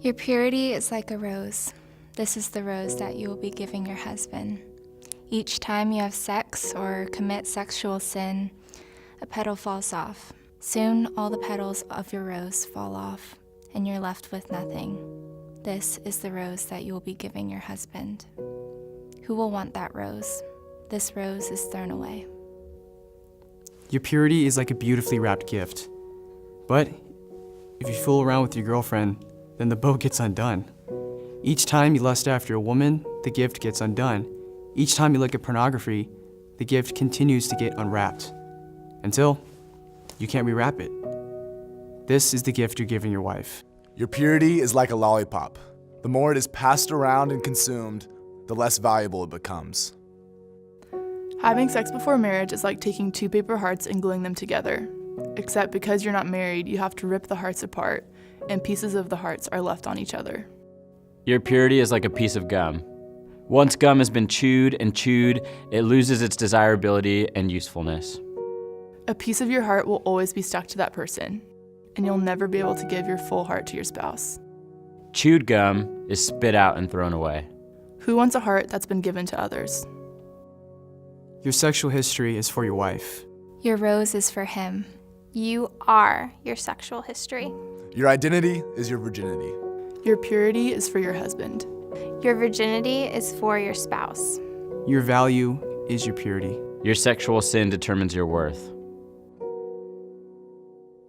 Your purity is like a rose. This is the rose that you will be giving your husband. Each time you have sex or commit sexual sin, a petal falls off. Soon, all the petals of your rose fall off, and you're left with nothing. This is the rose that you will be giving your husband. Who will want that rose? This rose is thrown away. Your purity is like a beautifully wrapped gift. But if you fool around with your girlfriend, then the bow gets undone. Each time you lust after a woman, the gift gets undone. Each time you look at pornography, the gift continues to get unwrapped until you can't rewrap it. This is the gift you're giving your wife. Your purity is like a lollipop. The more it is passed around and consumed, the less valuable it becomes. Having sex before marriage is like taking two paper hearts and gluing them together. Except because you're not married, you have to rip the hearts apart, and pieces of the hearts are left on each other. Your purity is like a piece of gum. Once gum has been chewed and chewed, it loses its desirability and usefulness. A piece of your heart will always be stuck to that person, and you'll never be able to give your full heart to your spouse. Chewed gum is spit out and thrown away. Who wants a heart that's been given to others? Your sexual history is for your wife. Your rose is for him. You are your sexual history. Your identity is your virginity. Your purity is for your husband. Your virginity is for your spouse. Your value is your purity. Your sexual sin determines your worth.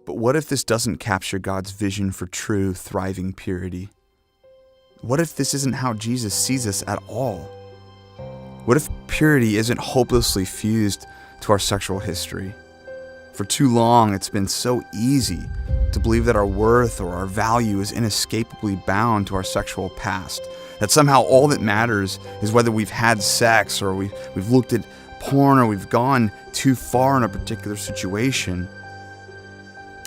But what if this doesn't capture God's vision for true, thriving purity? What if this isn't how Jesus sees us at all? What if purity isn't hopelessly fused to our sexual history? For too long, it's been so easy to believe that our worth or our value is inescapably bound to our sexual past, that somehow all that matters is whether we've had sex or we've looked at porn or we've gone too far in a particular situation.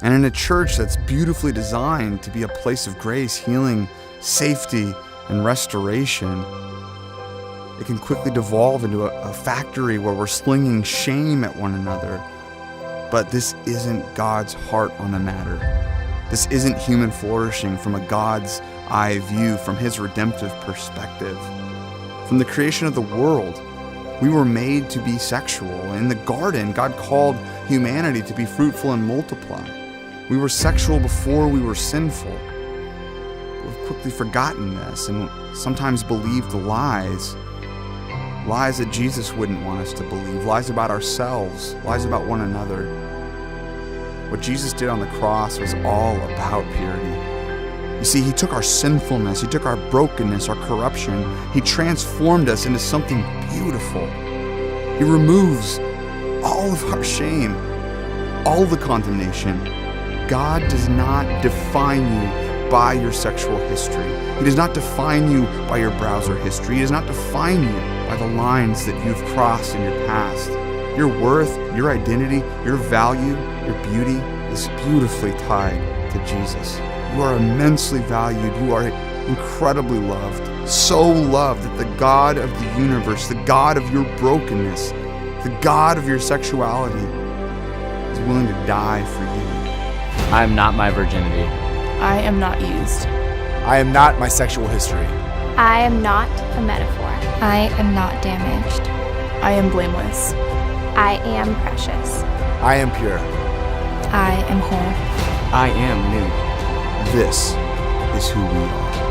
And in a church that's beautifully designed to be a place of grace, healing, safety, and restoration, it can quickly devolve into a factory where we're slinging shame at one another. But this isn't God's heart on the matter. This isn't human flourishing from a God's eye view, from his redemptive perspective. From the creation of the world, we were made to be sexual. In the garden, God called humanity to be fruitful and multiply. We were sexual before we were sinful. We've quickly forgotten this and sometimes believed lies that Jesus wouldn't want us to believe, lies about ourselves, lies about one another. What Jesus did on the cross was all about purity. You see, he took our sinfulness, he took our brokenness, our corruption, he transformed us into something beautiful. He removes all of our shame, all the condemnation. God does not define you by your sexual history. He does not define you by your browser history. He does not define you by the lines that you've crossed in your past. Your worth, your identity, your value, your beauty is beautifully tied to Jesus. You are immensely valued. You are incredibly loved. So loved that the God of the universe, the God of your brokenness, the God of your sexuality is willing to die for you. I am not my virginity. I am not used. I am not my sexual history. I am not a metaphor. I am not damaged. I am blameless. I am precious. I am pure. I am whole. I am new. This is who we are.